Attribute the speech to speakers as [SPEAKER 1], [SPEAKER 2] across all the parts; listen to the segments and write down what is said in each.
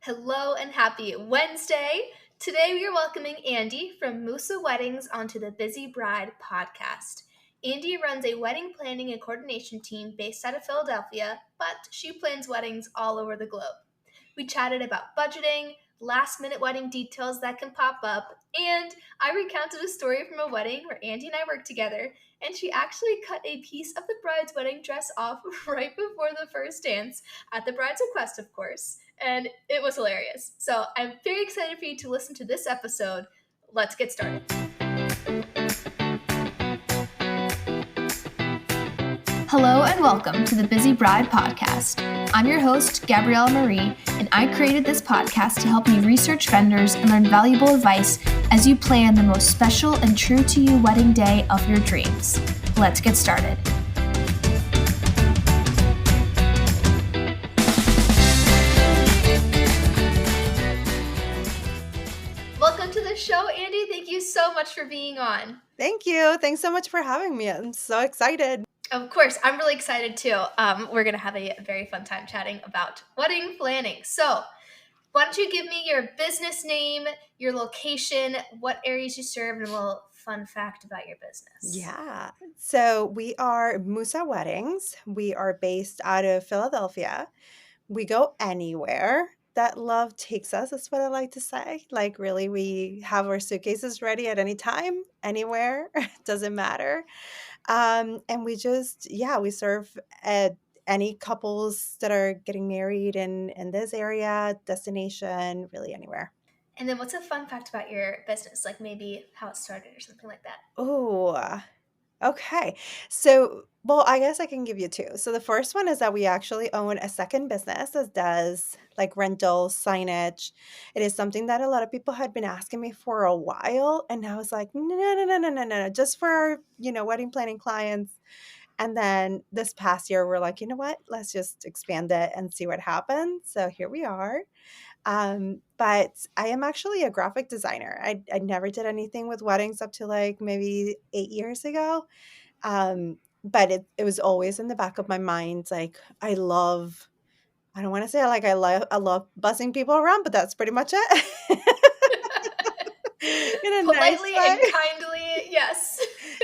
[SPEAKER 1] Hello and happy Wednesday. Today we are welcoming Andi from Musa Weddings onto the Busy Bride podcast. Andi runs a wedding planning and coordination team based out of Philadelphia, but she plans weddings all over the globe. We chatted about budgeting, last minute wedding details that can pop up, and I recounted a story from a wedding where Andi and I worked together, and she actually cut a piece of the bride's wedding dress off right before the first dance, at the bride's request, of course, and it was hilarious. So I'm very excited for you to listen to this episode. Let's get started. Hello and welcome to the Busy Bride podcast. I'm your host, Gabriella Marie, and I created this podcast to help you research vendors and learn valuable advice as you plan the most special and true to you wedding day of your dreams. Let's get started. Welcome to the show, Andi. Thank you so much for being on.
[SPEAKER 2] Thank you. Thanks so much for having me. I'm so excited.
[SPEAKER 1] Of course, I'm really excited too. We're going to have a very fun time chatting about wedding planning. So, why don't you give me your business name, your location, what areas you serve, and a little fun fact about your business.
[SPEAKER 2] Yeah. So we are Musa Weddings. We are based out of Philadelphia. We go anywhere that love takes us. That's what I like to say. Like, really, we have our suitcases ready at any time, anywhere. Doesn't matter. And we we serve at any couples that are getting married in this area, destination, really anywhere.
[SPEAKER 1] And then what's a fun fact about your business? Like maybe how it started or something like that.
[SPEAKER 2] Oh, okay. So, well, I guess I can give you two. So the first one is that we actually own a second business that does like rental signage. It is something that a lot of people had been asking me for a while, and I was like, no, no, no, no, no, no, no, just for our, wedding planning clients. And then this past year, we're like, you know what? Let's just expand it and see what happens. So here we are. But I am actually a graphic designer. I never did anything with weddings up to like maybe 8 years ago. But it was always in the back of my mind. Like I don't want to say I love buzzing people around, but that's pretty much it. In a nice
[SPEAKER 1] Politely
[SPEAKER 2] way.
[SPEAKER 1] and kindly, yes.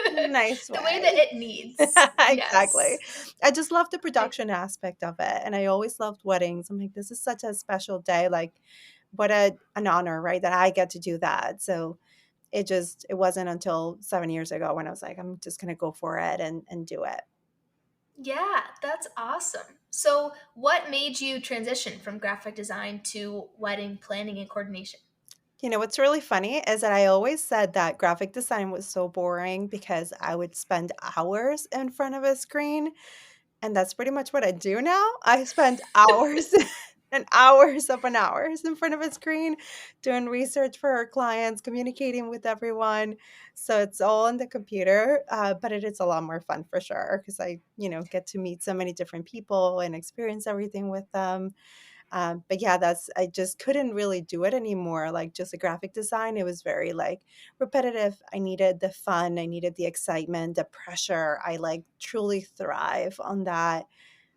[SPEAKER 2] In a nice way.
[SPEAKER 1] The way that it needs.
[SPEAKER 2] Exactly.
[SPEAKER 1] Yes.
[SPEAKER 2] I just love the production aspect of it. And I always loved weddings. I'm like, this is such a special day. Like, what an honor, right? That I get to do that. So it wasn't until 7 years ago when I was like, I'm just gonna go for it and do it.
[SPEAKER 1] Yeah, that's awesome. So what made you transition from graphic design to wedding planning and coordination?
[SPEAKER 2] What's really funny is that I always said that graphic design was so boring because I would spend hours in front of a screen. And that's pretty much what I do now. I spend hours and hours upon hours in front of a screen doing research for our clients, communicating with everyone. So it's all on the computer, but it is a lot more fun for sure because I, get to meet so many different people and experience everything with them. But yeah, I just couldn't really do it anymore. Like just the graphic design, it was very like repetitive. I needed the fun, I needed the excitement, the pressure. I like truly thrive on that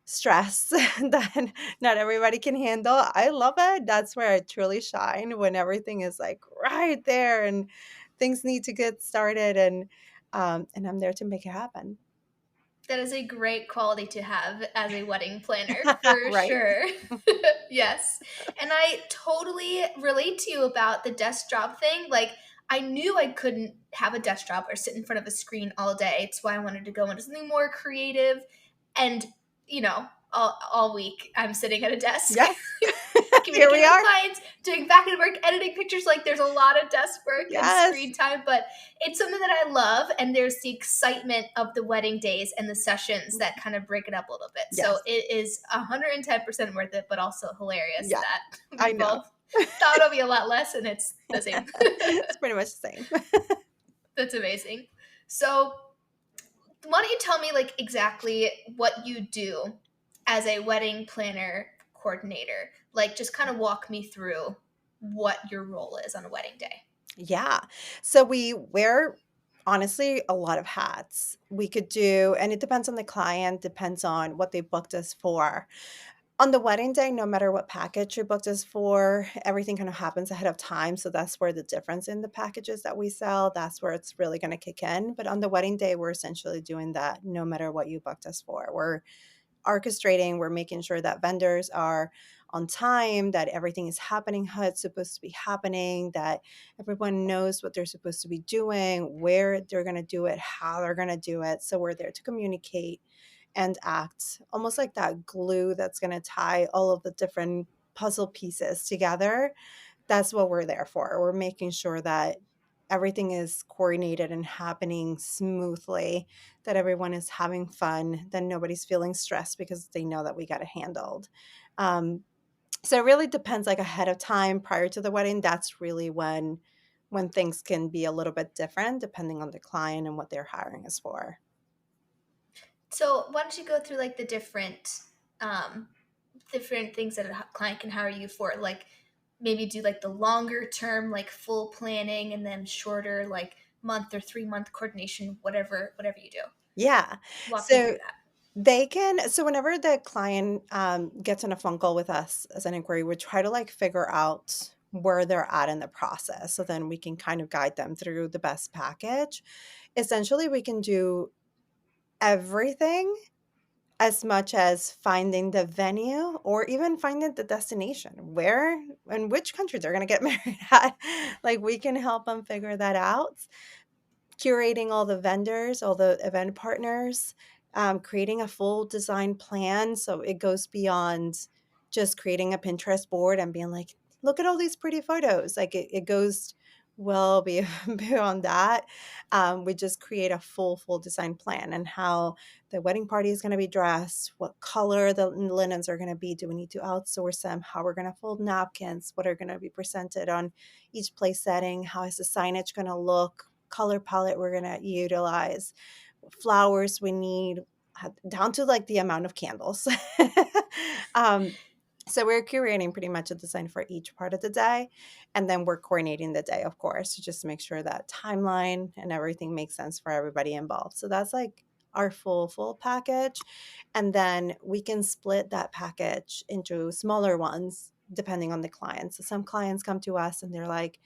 [SPEAKER 2] stress that not everybody can handle. I love it. That's where I truly shine when everything is like right there and things need to get started and I'm there to make it happen.
[SPEAKER 1] That is a great quality to have as a wedding planner, for
[SPEAKER 2] Right.
[SPEAKER 1] sure. Yes. And I totally relate to you about the desk job thing. Like, I knew I couldn't have a desk job or sit in front of a screen all day. It's why I wanted to go into something more creative. And, all week I'm sitting at a desk.
[SPEAKER 2] Yes. Here
[SPEAKER 1] Communicating
[SPEAKER 2] we
[SPEAKER 1] with
[SPEAKER 2] are.
[SPEAKER 1] clients, doing back end work, editing pictures. Like there's a lot of desk work and
[SPEAKER 2] Yes.
[SPEAKER 1] screen time, but it's something that I love. And there's the excitement of the wedding days and the sessions that kind of break it up a little bit.
[SPEAKER 2] Yes.
[SPEAKER 1] So it is 110% worth it, but also hilarious
[SPEAKER 2] Yeah,
[SPEAKER 1] that
[SPEAKER 2] I
[SPEAKER 1] we
[SPEAKER 2] know.
[SPEAKER 1] both thought it'll be a lot less and it's the same.
[SPEAKER 2] It's pretty much the same.
[SPEAKER 1] That's amazing. So why don't you tell me like exactly what you do as a wedding planner coordinator? Like just kind of walk me through what your role is on a wedding day.
[SPEAKER 2] Yeah. So we wear honestly a lot of hats. We could do, and it depends on the client, depends on what they booked us for. On the wedding day, no matter what package you booked us for, everything kind of happens ahead of time, so that's where the difference in the packages that we sell, that's where it's really gonna kick in, but on the wedding day, we're essentially doing that no matter what you booked us for. We're orchestrating, we're making sure that vendors are on time, that everything is happening how it's supposed to be happening, that everyone knows what they're supposed to be doing, where they're going to do it, how they're going to do it. So we're there to communicate and act almost like that glue that's going to tie all of the different puzzle pieces together. That's what we're there for. We're making sure that everything is coordinated and happening smoothly, that everyone is having fun, that nobody's feeling stressed because they know that we got it handled. Um, so it really depends, like ahead of time prior to the wedding, that's really when things can be a little bit different depending on the client and what they're hiring us for.
[SPEAKER 1] So why don't you go through like the um, different things that a client can hire you for? Like maybe do like the longer term, like full planning, and then shorter, like month or 3 month coordination, whatever you do.
[SPEAKER 2] Yeah.
[SPEAKER 1] Walk me through
[SPEAKER 2] So
[SPEAKER 1] that.
[SPEAKER 2] whenever the client gets on a phone call with us as an inquiry, we try to like figure out where they're at in the process. So then we can kind of guide them through the best package. Essentially, we can do everything as much as finding the venue or even finding the destination, where and which country they're going to get married at. Like we can help them figure that out, curating all the vendors, all the event partners, creating a full design plan. So it goes beyond just creating a Pinterest board and being like, look at all these pretty photos. Like it goes well beyond that. We just create a full design plan and how the wedding party is going to be dressed, what color the linens are going to be. Do we need to outsource them? How we're going to fold napkins? What are going to be presented on each place setting? How is the signage going to look? Color palette we're going to utilize, flowers we need, down to like the amount of candles. um, so we're curating pretty much a design for each part of the day. And then we're coordinating the day, of course, to just make sure that timeline and everything makes sense for everybody involved. So that's like our full package. And then we can split that package into smaller ones depending on the client. So some clients come to us and they're like,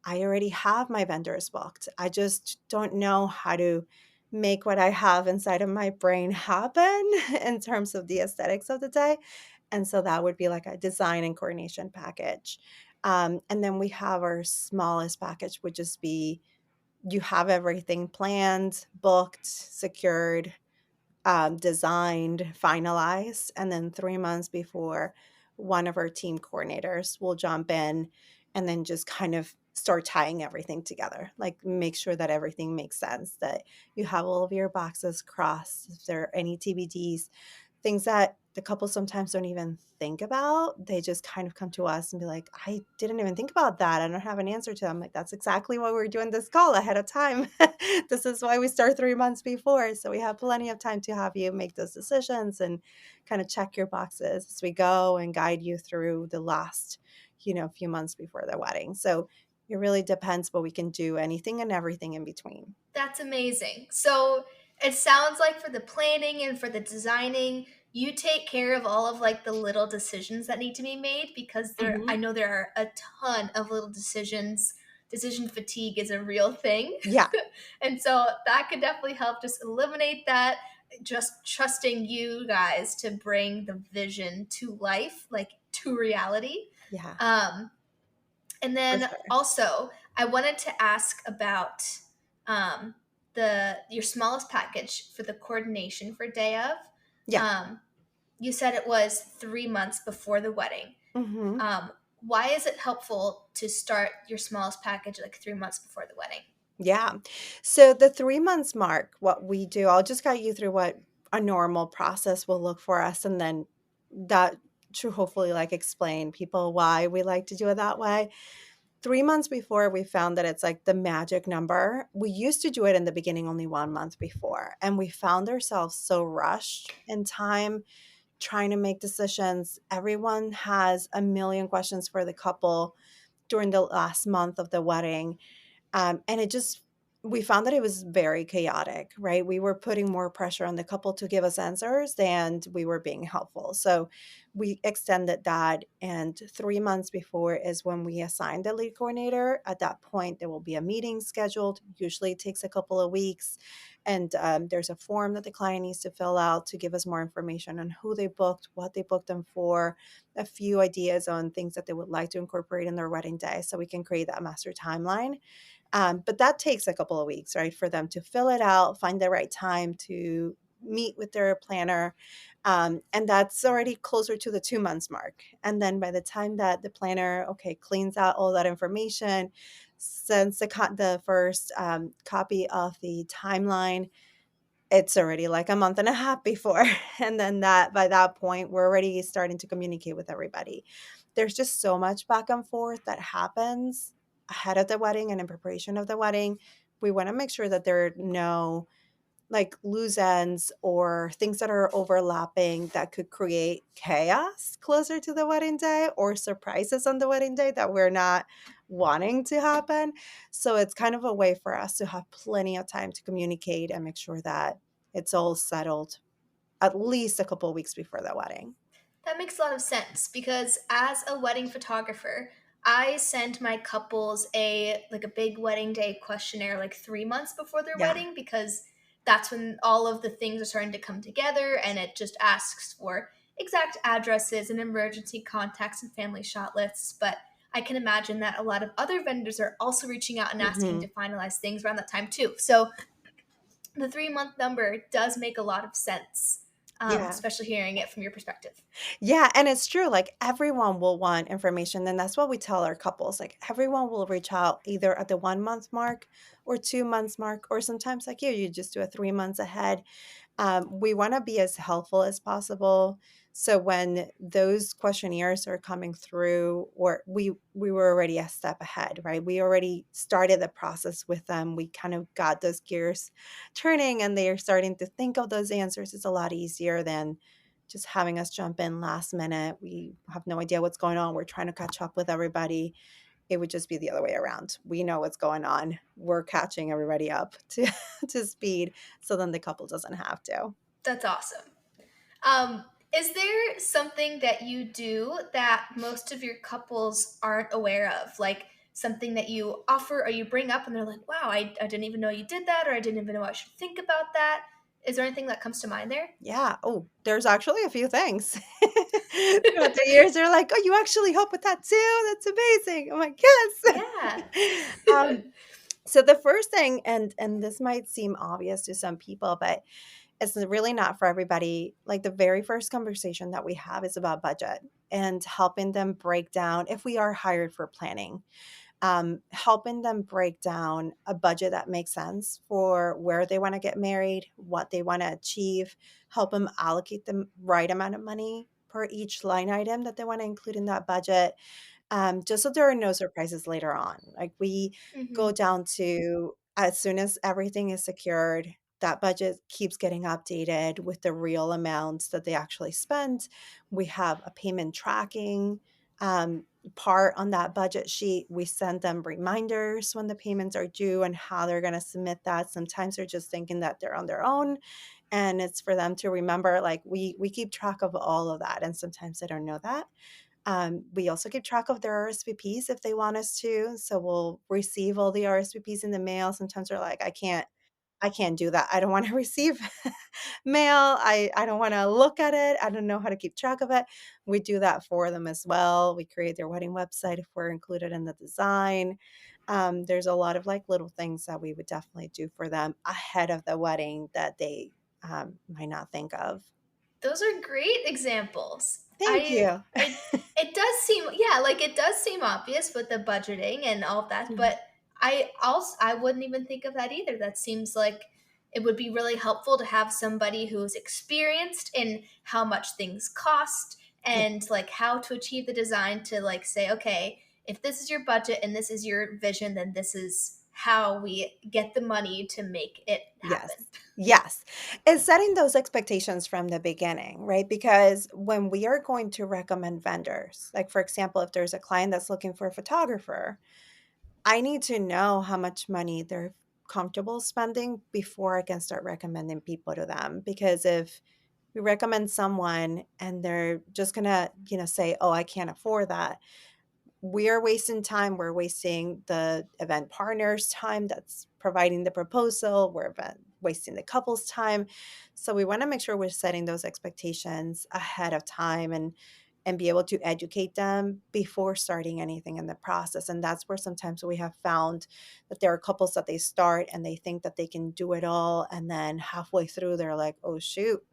[SPEAKER 2] I already have my vendors booked. I just don't know how to make what I have inside of my brain happen in terms of the aesthetics of the day. And so that would be like a design and coordination package. And then we have our smallest package, would just be you have everything planned, booked, secured, designed, finalized, and then 3 months before, one of our team coordinators will jump in and then just kind of start tying everything together. Like, make sure that everything makes sense, that you have all of your boxes crossed, if there are any TBDs, things that the couple sometimes don't even think about. They just kind of come to us and be like, I didn't even think about that. I don't have an answer to them. Like, that's exactly why we're doing this call ahead of time. This is why we start 3 months before. So we have plenty of time to have you make those decisions and kind of check your boxes as we go and guide you through the last, few months before the wedding. So it really depends, but we can do anything and everything in between.
[SPEAKER 1] That's amazing. So it sounds like for the planning and for the designing, you take care of all of like the little decisions that need to be made, because I
[SPEAKER 2] Mhm.
[SPEAKER 1] know there are a ton of little decisions. Decision fatigue is a real thing.
[SPEAKER 2] Yeah.
[SPEAKER 1] And so that could definitely help just eliminate that, just trusting you guys to bring the vision to life, like to reality.
[SPEAKER 2] Yeah,
[SPEAKER 1] Um, and
[SPEAKER 2] for
[SPEAKER 1] then
[SPEAKER 2] sure.
[SPEAKER 1] also, I wanted to ask about um, the your smallest package for the coordination for day of.
[SPEAKER 2] Yeah.
[SPEAKER 1] Um, you said it was 3 months before the wedding.
[SPEAKER 2] Mhm.
[SPEAKER 1] Why is it helpful to start your smallest package like 3 months before the wedding?
[SPEAKER 2] Yeah. So the 3 months mark, what we do, I'll just guide you through what a normal process will look for us, and then that should hopefully, like, explain people why we like to do it that way. 3 months before, we found that it's, like, the magic number. We used to do it in the beginning only 1 month before, and we found ourselves so rushed in time trying to make decisions. Everyone has a million questions for the couple during the last month of the wedding, and it just we found that it was very chaotic, right? We were putting more pressure on the couple to give us answers than we were being helpful. So we extended that. And 3 months before is when we assigned the lead coordinator. At that point, there will be a meeting scheduled. Usually it takes a couple of weeks. And there's a form that the client needs to fill out to give us more information on who they booked, what they booked them for, a few ideas on things that they would like to incorporate in their wedding day so we can create that master timeline. But that takes a couple of weeks, right, for them to fill it out, find the right time to meet with their planner. And that's already closer to the 2 months mark. And then by the time that the planner, okay, cleans out all that information, sends the first copy of the timeline, it's already like a month and a half before. And then that by that point, we're already starting to communicate with everybody. There's just so much back and forth that happens ahead of the wedding and in preparation of the wedding. We want to make sure that there are no like loose ends or things that are overlapping that could create chaos closer to the wedding day or surprises on the wedding day that we're not wanting to happen. So it's kind of a way for us to have plenty of time to communicate and make sure that it's all settled at least a couple of weeks before the wedding.
[SPEAKER 1] That makes a lot of sense because as a wedding photographer, I send my couples a big wedding day questionnaire like 3 months before their
[SPEAKER 2] Yeah.
[SPEAKER 1] wedding because that's when all of the things are starting to come together, and it just asks for exact addresses and emergency contacts and family shot lists. But I can imagine that a lot of other vendors are also reaching out and asking
[SPEAKER 2] Hmm.
[SPEAKER 1] to finalize things around that time too. So the 3 month number does make a lot of sense,
[SPEAKER 2] Yeah.
[SPEAKER 1] especially hearing it from your perspective.
[SPEAKER 2] Yeah, and it's true, like, everyone will want information, and that's what we tell our couples, like, everyone will reach out either at the 1 month mark or 2 months mark, or sometimes, like you just do a 3 months ahead. We want to be as helpful as possible. So when those questionnaires are coming through, or we were already a step ahead, right? We already started the process with them. We kind of got those gears turning, and they are starting to think of those answers. It's a lot easier than just having us jump in last minute. We have no idea what's going on. We're trying to catch up with everybody. It would just be the other way around. We know what's going on. We're catching everybody up to to speed so then the couple doesn't have to.
[SPEAKER 1] That's awesome. Is there something that you do that most of your couples aren't aware of? Like something that you offer or you bring up and they're like, wow, I didn't even know you did that, or I didn't even know I should think about that. Is there anything that comes to mind there?
[SPEAKER 2] Yeah. Oh, there's actually a few things. Throughout the years, they're like, "Oh, you actually help with that too? That's amazing." I'm like,
[SPEAKER 1] Yeah.
[SPEAKER 2] "Yes." So the first thing, and this might seem obvious to some people, but it's really not for everybody. Like the very first conversation that we have is about budget and helping them break down if we are hired for planning, helping them break down a budget that makes sense for where they want to get married, what they want to achieve, help them allocate the right amount of money per each line item that they want to include in that budget, just so there are no surprises later on. Like we go
[SPEAKER 1] Hmm.
[SPEAKER 2] down to as soon as everything is secured, that budget keeps getting updated with the real amounts that they actually spent. We have a payment tracking part on that budget sheet. We send them reminders when the payments are due and how they're going to submit that. Sometimes they're just thinking that they're on their own, and it's for them to remember like we keep track of all of that, and sometimes they don't know that. We also keep track of their RSVPs if they want us to. So we'll receive all the RSVPs in the mail. Sometimes they're like, I can't do that. I don't want to receive mail. I don't want to look at it. I don't know how to keep track of it. We do that for them as well. We create their wedding website if we're included in the design. There's a lot of like little things that we would definitely do for them ahead of the wedding that they might not think of.
[SPEAKER 1] Those are great examples.
[SPEAKER 2] Thank
[SPEAKER 1] I
[SPEAKER 2] you.
[SPEAKER 1] I it does seem, yeah, like it does seem obvious with the budgeting and all of that,
[SPEAKER 2] Mhm.
[SPEAKER 1] but I wouldn't even think of that either. That seems like it would be really helpful to have somebody who's experienced in how much things cost
[SPEAKER 2] Yeah.
[SPEAKER 1] and like how to achieve the design to like say, okay, if this is your budget and this is your vision, then this is how we get the money to make it
[SPEAKER 2] Yes.
[SPEAKER 1] happen.
[SPEAKER 2] Yes. It's setting those expectations from the beginning, right? Because when we are going to recommend vendors, like for example, if there's a client that's looking for a photographer, I need to know how much money they're comfortable spending before I can start recommending people to them. Because if we recommend someone and they're just gonna, say, "Oh, I can't afford that," we are wasting time. We're wasting the event partner's time that's providing the proposal. Wasting the couple's time. So we want to make sure we're setting those expectations ahead of time and be able to educate them before starting anything in the process. And that's where sometimes we have found that there are couples that they start and they think that they can do it all. And then halfway through, they're like, "Oh, shoot,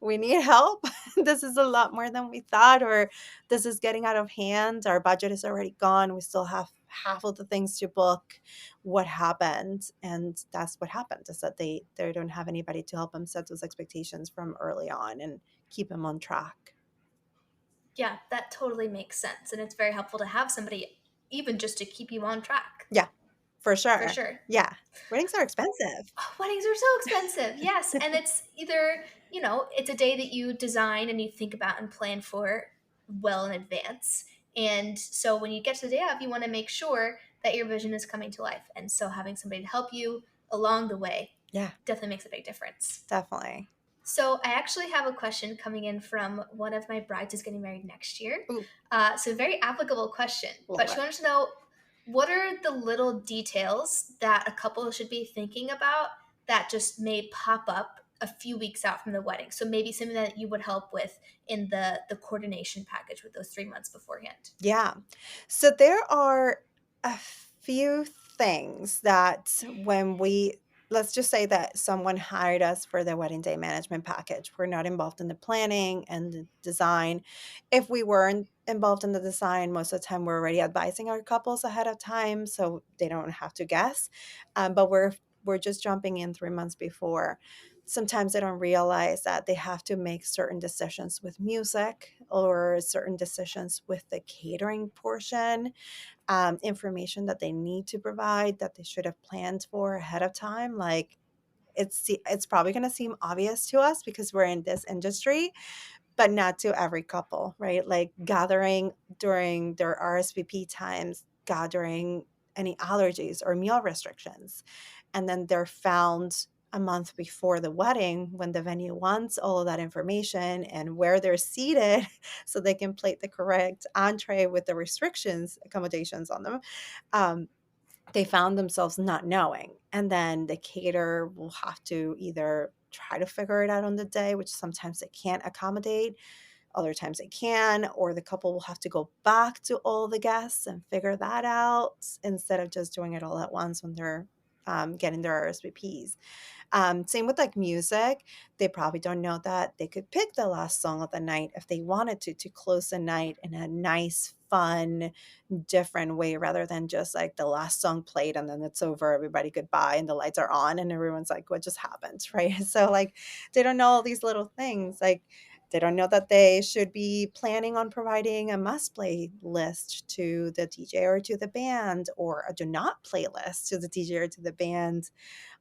[SPEAKER 2] we need help. This is a lot more than we thought," or "This is getting out of hand. Our budget is already gone. We still have half of the things to book. What happened?" And that's what happened, is that they don't have anybody to help them set those expectations from early on and keep them on track.
[SPEAKER 1] Yeah, that totally makes sense. And it's very helpful to have somebody, even just to keep you on track,
[SPEAKER 2] Yeah, for
[SPEAKER 1] for
[SPEAKER 2] sure.
[SPEAKER 1] sure.
[SPEAKER 2] Yeah. Weddings are expensive.
[SPEAKER 1] Oh, weddings are so expensive. Yes. And it's either, it's a day that you design and you think about and plan for well in advance. And so when you get to the day of, you want to make sure that your vision is coming to life. And so having somebody to help you along the way
[SPEAKER 2] Yeah,
[SPEAKER 1] definitely makes a big difference.
[SPEAKER 2] definitely.
[SPEAKER 1] So I actually have a question coming in from one of my brides who's getting married next year.
[SPEAKER 2] Ooh,
[SPEAKER 1] So very applicable question,
[SPEAKER 2] love
[SPEAKER 1] but she
[SPEAKER 2] it.
[SPEAKER 1] wanted to know, what are the little details that a couple should be thinking about that just may pop up a few weeks out from the wedding? So maybe something that you would help with in the coordination package with those 3 months beforehand.
[SPEAKER 2] Yeah. So there are a few things that let's just say that someone hired us for the wedding day management package. We're not involved in the planning and the design. If we weren't involved in the design, most of the time we're already advising our couples ahead of time so they don't have to guess. But we're just jumping in 3 months before. Sometimes they don't realize that they have to make certain decisions with music or certain decisions with the catering portion, information that they need to provide that they should have planned for ahead of time. Like, it's probably going to seem obvious to us because we're in this industry, but not to every couple, right? Like gathering during their RSVP times, gathering any allergies or meal restrictions. And then they're found a month before the wedding when the venue wants all of that information and where they're seated so they can plate the correct entree with the restrictions, accommodations on them. Um, they found themselves not knowing. And then the caterer will have to either try to figure it out on the day, which sometimes they can't accommodate, other times they can, or the couple will have to go back to all the guests and figure that out instead of just doing it all at once when they're getting their RSVPs. Same with like music. They probably don't know that they could pick the last song of the night if they wanted to close the night in a nice, fun, different way rather than just like the last song played and then it's over, everybody goodbye, and the lights are on and everyone's like, "What just happened?" Right? So like they don't know all these little things. Like they don't know that they should be planning on providing a must play list to the DJ or to the band, or a do not playlist to the DJ or to the band,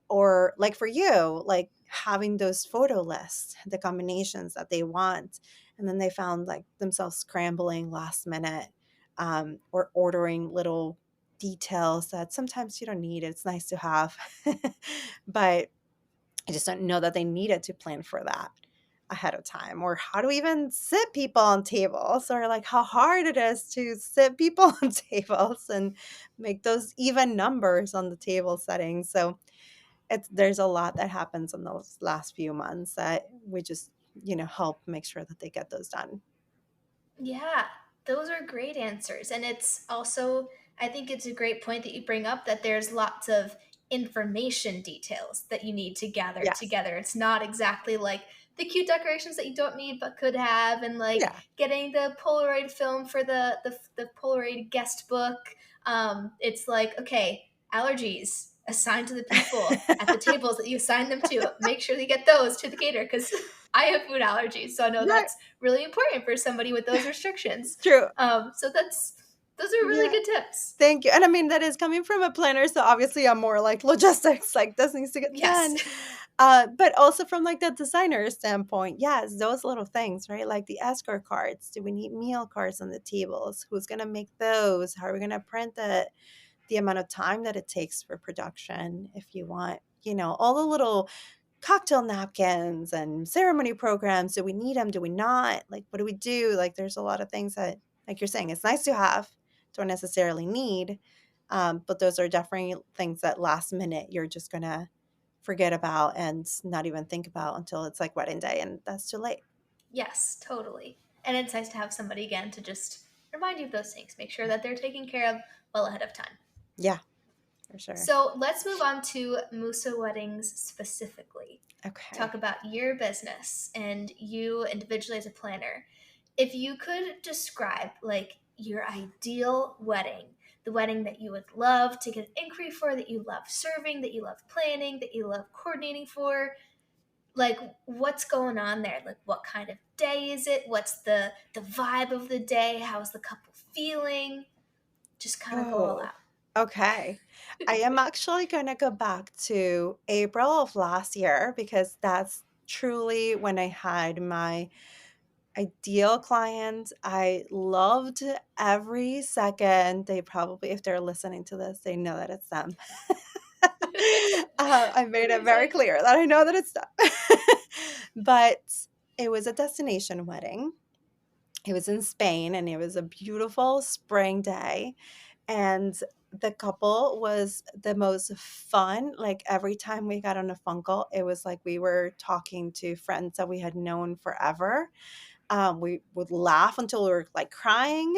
[SPEAKER 2] or like for you, like having those photo lists, the combinations that they want. And then they found like themselves scrambling last minute, or ordering little details that sometimes you don't need. It's nice to have, but I just don't know that they needed to plan for that ahead of time, or how to even sit people on tables, or like how hard it is to sit people on tables and make those even numbers on the table settings. So there's a lot that happens in those last few months that we just, help make sure that they get those done.
[SPEAKER 1] Yeah, those are great answers. And it's also, I think it's a great point that you bring up that there's lots of information details that you need to gather
[SPEAKER 2] Yes.
[SPEAKER 1] together. It's not exactly like the cute decorations that you don't need but could have, and like
[SPEAKER 2] Yeah.
[SPEAKER 1] getting the Polaroid film for the Polaroid guest book. It's like, okay, allergies assigned to the people at the tables that you assign them to. Make sure they get those to the caterer because I have food allergies, so I know
[SPEAKER 2] Right.
[SPEAKER 1] that's really important for somebody with those restrictions.
[SPEAKER 2] True.
[SPEAKER 1] So those are really
[SPEAKER 2] Yeah.
[SPEAKER 1] good tips.
[SPEAKER 2] Thank you. And I mean, that is coming from a planner, so obviously I'm more like logistics, like this needs to get
[SPEAKER 1] Yes.
[SPEAKER 2] done. But also from like the designer standpoint, yes, those little things, right? Like the escort cards. Do we need meal cards on the tables? Who's gonna make those? How are we gonna print the amount of time that it takes for production, if you want, all the little cocktail napkins and ceremony programs. Do we need them? Do we not? Like, what do we do? Like, there's a lot of things that, like you're saying, it's nice to have, don't necessarily need. But those are definitely things that last minute you're just going to forget about and not even think about until it's like wedding day, and that's too late.
[SPEAKER 1] Yes, totally. And it's nice to have somebody again to just remind you of those things, make sure that they're taken care of well ahead of time.
[SPEAKER 2] Yeah, for sure.
[SPEAKER 1] So let's move on to Musa weddings specifically. Talk
[SPEAKER 2] Okay.
[SPEAKER 1] about your business and you individually as a planner. If you could describe like your ideal wedding, the wedding that you would love to get an inquiry for, that you love serving, that you love planning, that you love coordinating for, like what's going on there? Like what kind of day is it? What's the vibe of the day? How's the couple feeling? Just kind of go all
[SPEAKER 2] Oh,
[SPEAKER 1] out.
[SPEAKER 2] okay. I am actually going to go back to April of last year because that's truly when I had my ideal client. I loved every second. They probably, if they're listening to this, they know that it's them. I made it very
[SPEAKER 1] Amazing.
[SPEAKER 2] clear that I know that it's them. But it was a destination wedding. It was in Spain and it was a beautiful spring day. And the couple was the most fun. Like every time we got on a phone call, it was like we were talking to friends that we had known forever. We would laugh until we were like crying.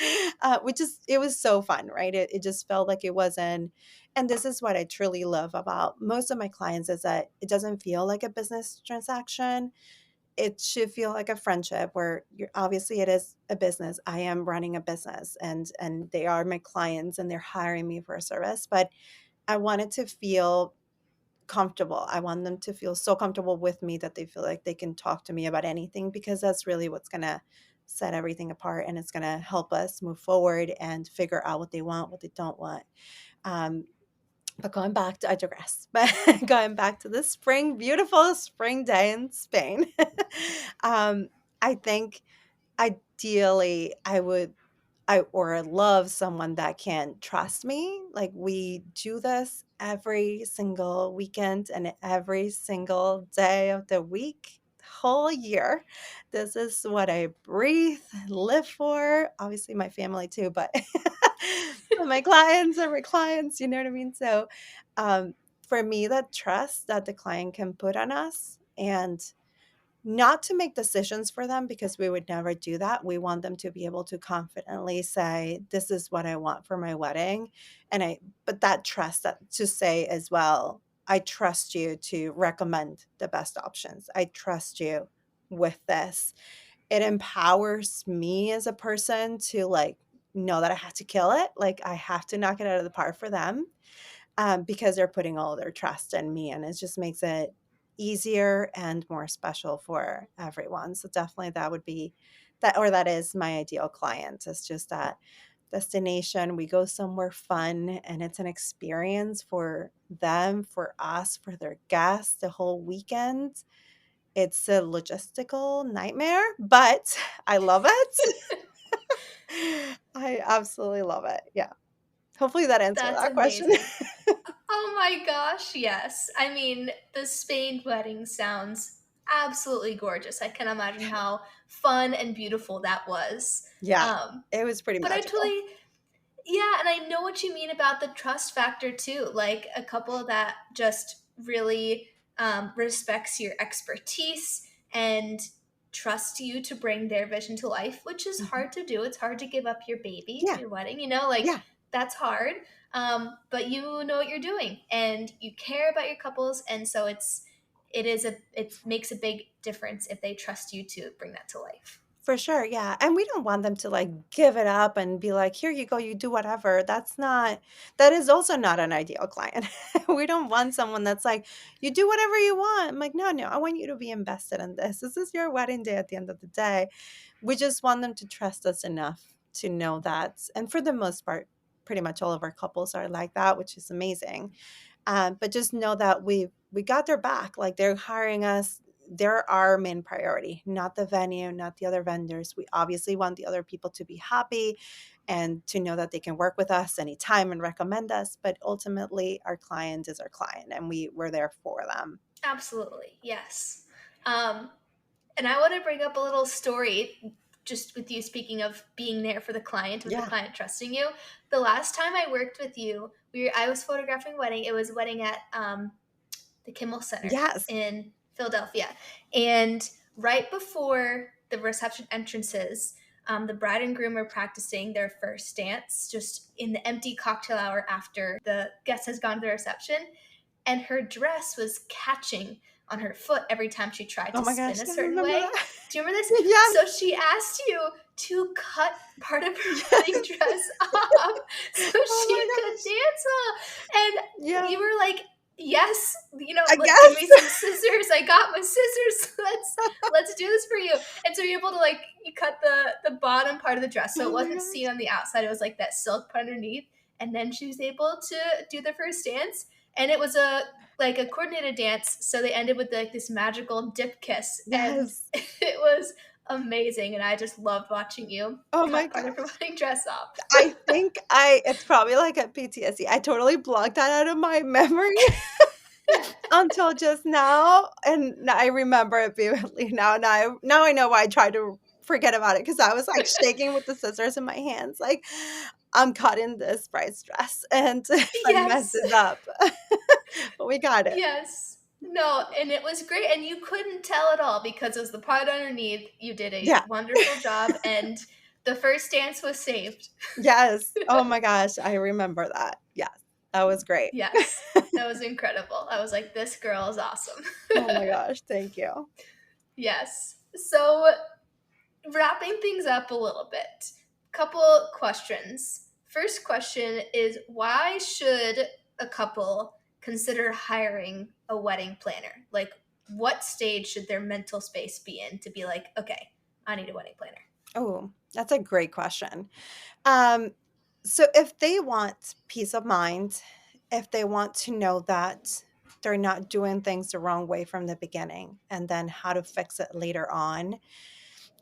[SPEAKER 2] It was so fun, right? It just felt like it wasn't. And this is what I truly love about most of my clients is that it doesn't feel like a business transaction. It should feel like a friendship where you're obviously it is a business. I am running a business and they are my clients and they're hiring me for a service, but I want it to feel comfortable. I want them to feel so comfortable with me that they feel like they can talk to me about anything because that's really what's going to set everything apart and it's going to help us move forward and figure out what they want, what they don't want. Um, but going back to I digress. But going back to the spring, beautiful spring day in Spain, um, I think ideally I love someone that can trust me. Like we do this every single weekend and every single day of the week, whole year. This is what I breathe, live for. Obviously my family too, but but my clients are my clients, you know what I mean? So um for me, that trust that the client can put on us and not to make decisions for them because we would never do that. We want them to be able to confidently say, "This is what I want for my wedding." But that trust that to say as well, "I trust you to recommend the best options. I trust you with this." It empowers me as a person to like know that I have to kill it. Like I have to knock it out of the park for them because they're putting all their trust in me, and it just makes it easier and more special for everyone. So definitely that would be that, or that is my ideal client. It's just that destination. We go somewhere fun, and it's an experience for them, for us, for their guests the whole weekend. It's a logistical nightmare, but I love it. I absolutely love it. Yeah. Hopefully that answered
[SPEAKER 1] That's
[SPEAKER 2] that question.
[SPEAKER 1] amazing. Oh my gosh, yes. I mean, the Spain wedding sounds absolutely gorgeous. I can imagine how fun and beautiful that was.
[SPEAKER 2] Yeah,
[SPEAKER 1] Um,
[SPEAKER 2] it was pretty
[SPEAKER 1] but I
[SPEAKER 2] magical.
[SPEAKER 1] totally, yeah, and I know what you mean about the trust factor too. Like a couple that just really respects your expertise and trusts you to bring their vision to life, which is
[SPEAKER 2] Mhm.
[SPEAKER 1] hard to do. It's hard to give up your baby,
[SPEAKER 2] Yeah,
[SPEAKER 1] your wedding, like
[SPEAKER 2] yeah,
[SPEAKER 1] that's hard. But you know what you're doing and you care about your couples. And so it makes a big difference if they trust you to bring that to life.
[SPEAKER 2] for sure, yeah, and we don't want them to, like, give it up and be like, "Here you go, you do whatever." That is also not an ideal client. We don't want someone that's like, "You do whatever you want." I'm like, "No, no, I want you to be invested in this. This is your wedding day at the end of the day." We just want them to trust us enough to know that, and for the most part, pretty much all of our couples are like that, which is amazing. But just know that we got their back. Like they're hiring us. they're our main priority, not the venue, not the other vendors. We obviously want the other people to be happy and to know that they can work with us anytime and recommend us. But ultimately, our client is our client, and we're there for them.
[SPEAKER 1] Absolutely, yes. Um, and I want to bring up a little story just with you speaking of being there for the client, with the
[SPEAKER 2] Yeah.
[SPEAKER 1] client trusting you. The last time I worked with you, I was photographing a wedding. It was a wedding at the Kimmel Center
[SPEAKER 2] Yes.
[SPEAKER 1] in Philadelphia. And right before the reception entrances, the bride and groom are practicing their first dance just in the empty cocktail hour after the guest has gone to the reception. And her dress was catching on her foot every time she tried
[SPEAKER 2] Oh
[SPEAKER 1] to
[SPEAKER 2] my
[SPEAKER 1] spin
[SPEAKER 2] gosh,
[SPEAKER 1] a
[SPEAKER 2] I
[SPEAKER 1] certain
[SPEAKER 2] remember
[SPEAKER 1] way.
[SPEAKER 2] that.
[SPEAKER 1] Do you remember this?
[SPEAKER 2] Yes.
[SPEAKER 1] So she asked you to cut part of her wedding
[SPEAKER 2] Yes.
[SPEAKER 1] dress off so
[SPEAKER 2] Oh
[SPEAKER 1] she
[SPEAKER 2] my
[SPEAKER 1] could
[SPEAKER 2] gosh.
[SPEAKER 1] dance well. And
[SPEAKER 2] Yeah.
[SPEAKER 1] you were like, yes,
[SPEAKER 2] I
[SPEAKER 1] give me some
[SPEAKER 2] guess.
[SPEAKER 1] scissors. I got my scissors. Let's do this for you. And so you're able to like you cut the bottom part of the dress so it
[SPEAKER 2] Oh my
[SPEAKER 1] wasn't seen
[SPEAKER 2] gosh.
[SPEAKER 1] on the outside. It was like that silk part underneath. And then she was able to do the first dance. And it was a coordinated dance, so they ended with like this magical dip kiss, and
[SPEAKER 2] Yes.
[SPEAKER 1] it was amazing. And I just loved watching you
[SPEAKER 2] Oh my
[SPEAKER 1] cut part of her
[SPEAKER 2] gosh.
[SPEAKER 1] wedding dress off.
[SPEAKER 2] I think it's probably like a PTSD. I totally blocked that out of my memory until just now, and I remember it vividly now. Now I know why I tried to forget about it, because I was like shaking with the scissors in my hands, like I'm cutting this bride's dress, and I messed
[SPEAKER 1] Yes.
[SPEAKER 2] it up, but we got it.
[SPEAKER 1] Yes. No, and it was great, and you couldn't tell at all because it was the part underneath. You did a
[SPEAKER 2] Yeah.
[SPEAKER 1] wonderful job, and the first dance was saved.
[SPEAKER 2] Yes. Oh my gosh, I remember that. Yes, that was great.
[SPEAKER 1] Yes, that was incredible. I was like, this girl is awesome.
[SPEAKER 2] Oh my gosh, thank you.
[SPEAKER 1] Yes. So, wrapping things up a little bit, couple questions. First question is why should a couple consider hiring a wedding planner? Like, what stage should their mental space be in to be like, okay, I need a wedding planner?
[SPEAKER 2] Oh, that's a great question. Um, so if they want peace of mind, if they want to know that they're not doing things the wrong way from the beginning and then how to fix it later on,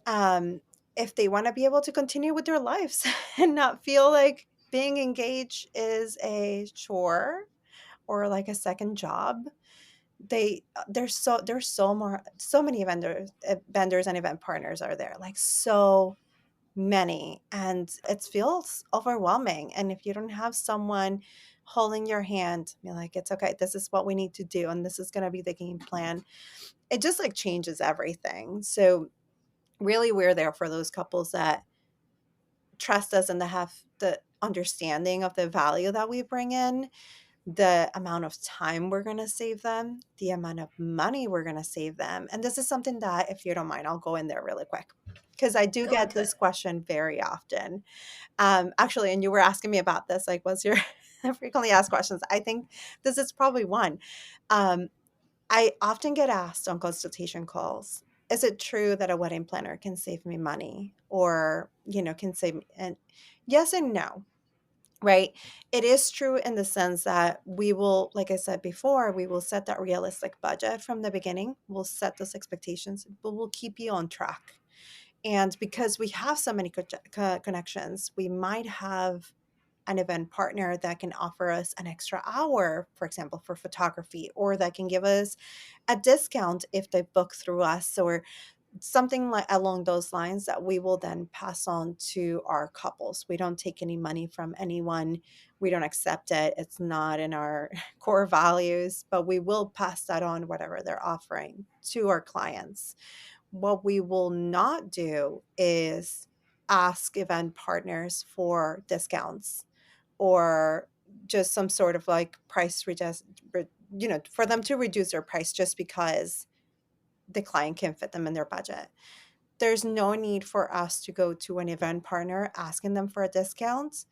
[SPEAKER 2] um, if they want to be able to continue with their lives and not feel like being engaged is a chore or like a second job, there's so many vendors and event partners are there, like so many, and it feels overwhelming. And if you don't have someone holding your hand, be like, it's okay, this is what we need to do, and this is going to be the game plan, it just like changes everything. So really, we're there for those couples that trust us and that have the understanding of the value that we bring in, the amount of time we're going to save them, the amount of money we're going to save them. And this is something that, if you don't mind, I'll go in there really quick, because I do
[SPEAKER 1] Go
[SPEAKER 2] get
[SPEAKER 1] into it.
[SPEAKER 2] this question very often. Actually, and you were asking me about this, like, what's your frequently asked questions? I think this is probably one. Um, I often get asked on consultation calls, is it true that a wedding planner can save me money, or, can save me? And yes and no, right? It is true in the sense that we will, like I said before, we will set that realistic budget from the beginning. We'll set those expectations, but we'll keep you on track. And because we have so many connections, we might have an event partner that can offer us an extra hour, for example, for photography, or that can give us a discount if they book through us, or something like along those lines, that we will then pass on to our couples. We don't take any money from anyone. We don't accept it. It's not in our core values, but we will pass that on, whatever they're offering, to our clients. What we will not do is ask event partners for discounts, or just some sort of like price for them to reduce their price just because the client can fit them in their budget. There's no need for us to go to an event partner asking them for a discount.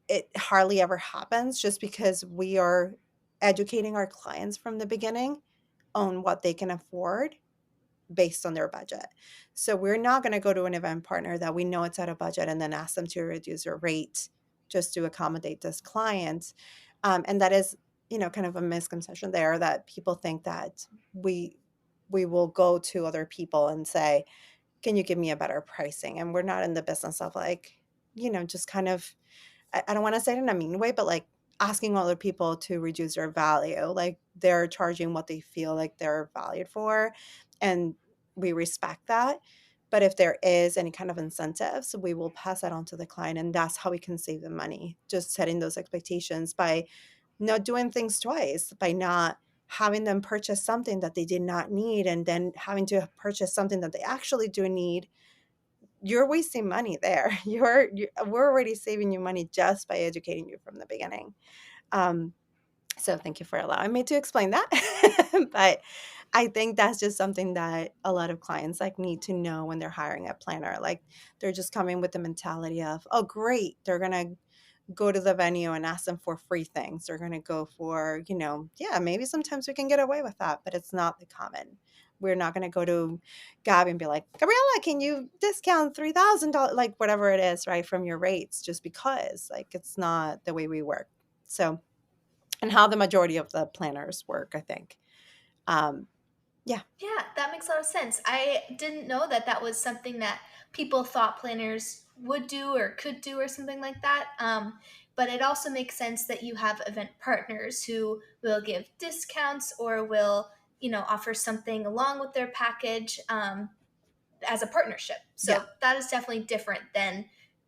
[SPEAKER 2] It hardly ever happens, just because we are educating our clients from the beginning on what they can afford based on their budget. So we're not going to go to an event partner that we know it's at a budget and then ask them to reduce their rate just to accommodate this client. And that is, kind of a misconception there, that people think that we we will go to other people and say, can you give me a better pricing? And we're not in the business of like, just kind of, I don't want to say it in a mean way, but like asking other people to reduce their value. Like they're charging what they feel like they're valued for. And we respect that. But if there is any kind of incentives, we will pass that on to the client. And that's how we can save them money. Just setting those expectations by not doing things twice, by not having them purchase something that they did not need and then having to purchase something that they actually do need. You're wasting money there. We're already saving you money just by educating you from the beginning. Um, so thank you for allowing me to explain that. But I think that's just something that a lot of clients like need to know when they're hiring a planner. Like they're just coming with the mentality of, oh, great, they're gonna go to the venue and ask them for free things. They're going to go for, yeah, maybe sometimes we can get away with that, but it's not the common. We're not going to go to Gabby and be like, Gabriella, can you discount $3,000, like whatever it is, right, from your rates, just because, like, it's not the way we work. So, and how the majority of the planners work, I think. Um, yeah,
[SPEAKER 1] Yeah, that makes a lot of sense. I didn't know that that was something that people thought planners would do or could do or something like that. But it also makes sense that you have event partners who will give discounts or will, offer something along with their package as a partnership.
[SPEAKER 2] yeah,
[SPEAKER 1] So that is definitely different than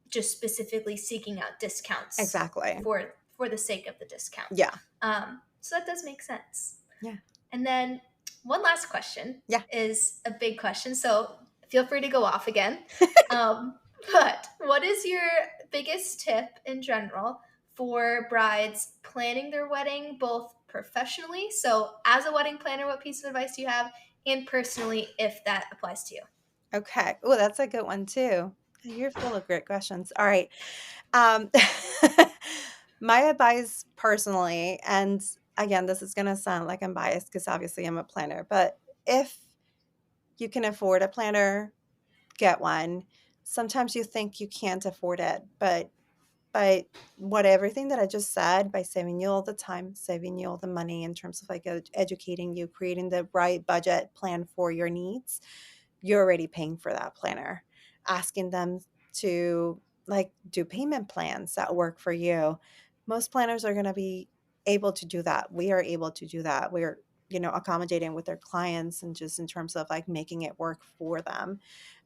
[SPEAKER 1] just specifically seeking out discounts
[SPEAKER 2] exactly.
[SPEAKER 1] for the sake of the discount.
[SPEAKER 2] Yeah,
[SPEAKER 1] So that does make sense.
[SPEAKER 2] yeah,
[SPEAKER 1] And then one last question
[SPEAKER 2] yeah.
[SPEAKER 1] is a big question, so feel free to go off again. But what is your biggest tip in general for brides planning their wedding, both professionally? So, as a wedding planner, what piece of advice do you have? And personally, if that applies to you.
[SPEAKER 2] Okay. Oh, that's a good one too. You're full of great questions. All right. Um, my advice personally, and again, this is going to sound like I'm biased because obviously I'm a planner, but if you can afford a planner, get one. Sometimes you think you can't afford it, but what everything that I just said, by saving you all the time, saving you all the money in terms of like educating you, creating the right budget plan for your needs, you're already paying for that planner. Asking them to like do payment plans that work for you. Most planners are going to be able to do that. We are able to do that. We're, accommodating with their clients and just in terms of like making it work for them.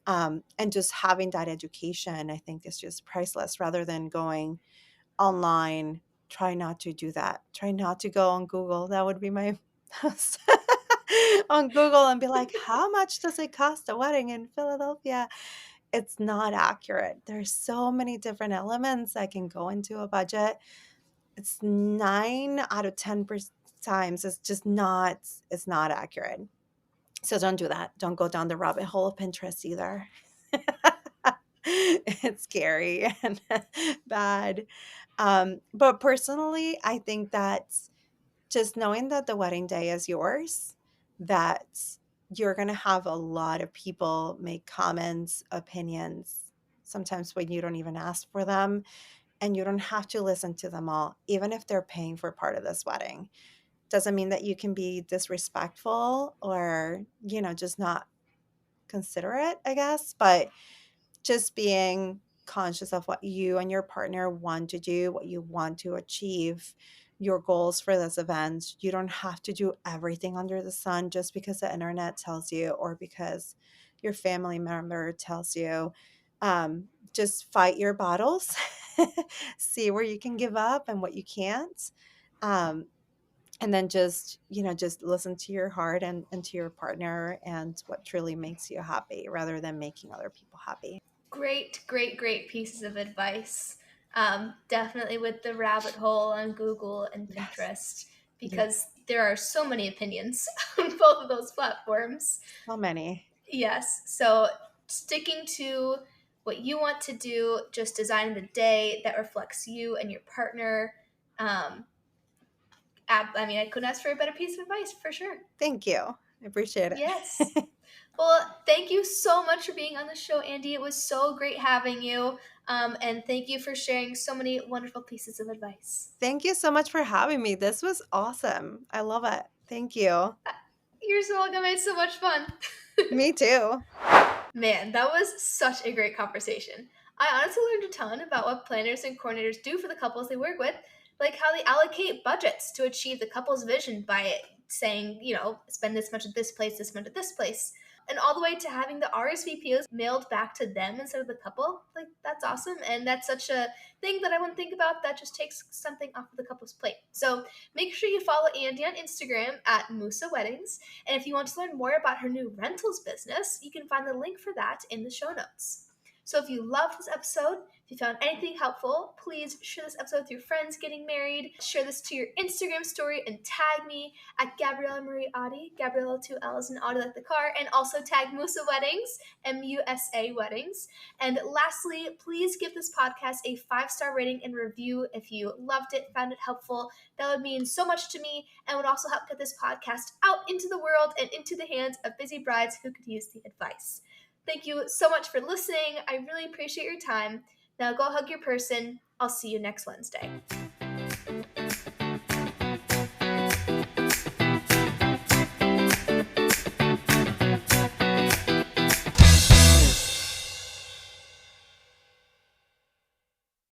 [SPEAKER 2] And just having that education, I think, is just priceless rather than going online. Try not to do that. Try not to go on Google. That would be my on Google and be like, how much does it cost a wedding in Philadelphia? It's not accurate. There's so many different elements that can go into a budget. It's 9 out of 10 times it's just not it's not accurate. So don't do that. Don't go down the rabbit hole of Pinterest either. It's scary and bad. But personally, I think that just knowing that the wedding day is yours, that you're going to have a lot of people make comments, opinions, sometimes when you don't even ask for them, and you don't have to listen to them all, even if they're paying for part of this wedding. Doesn't mean that you can be disrespectful or, just not considerate, I guess, but just being conscious of what you and your partner want to do, what you want to achieve, your goals for this event. You don't have to do everything under the sun just because the internet tells you or because your family member tells you. Just fight your battles, see where you can give up and what you can't. Um, and then just listen to your heart and to your partner and what truly makes you happy rather than making other people happy.
[SPEAKER 1] Great, great, great pieces of advice. Definitely with the rabbit hole on Google and
[SPEAKER 2] Yes.
[SPEAKER 1] Pinterest,
[SPEAKER 2] Yeah.
[SPEAKER 1] because there are so many opinions on both of those platforms.
[SPEAKER 2] So many.
[SPEAKER 1] Yes. So sticking to what you want to do, just designing the day that reflects you and your partner. Um, I mean, I couldn't ask for a better piece of advice for sure.
[SPEAKER 2] Thank you. I appreciate
[SPEAKER 1] Yes.
[SPEAKER 2] it.
[SPEAKER 1] Well, thank you so much for being on the show, Andy. It was so great having you. And thank you for sharing so many wonderful pieces of advice.
[SPEAKER 2] Thank you so much for having me. This was awesome. I love it. Thank you.
[SPEAKER 1] You're so welcome. It's so much fun.
[SPEAKER 2] Me too.
[SPEAKER 1] Man, that was such a great conversation. I honestly learned a ton about what planners and coordinators do for the couples they work with, like how they allocate budgets to achieve the couple's vision by saying, spend this much at this much at this place, and all the way to having the RSVPs mailed back to them instead of the couple. Like, that's awesome. And that's such a thing that I wouldn't think about that just takes something off of the couple's plate. So make sure you follow Andy on Instagram at Musa Weddings. And if you want to learn more about her new rentals business, you can find the link for that in the show notes. So if you loved this episode, if you found anything helpful, please share this episode with your friends getting married. Share this to your Instagram story and tag me at Gabriella Marie Audi, Gabriella 2 L's and Audi like the car, and also tag Musa Weddings, MUSA Weddings. And lastly, please give this podcast a 5-star rating and review if you loved it, found it helpful. That would mean so much to me and would also help get this podcast out into the world and into the hands of busy brides who could use the advice. Thank you so much for listening. I really appreciate your time. Now go hug your person. I'll see you next Wednesday.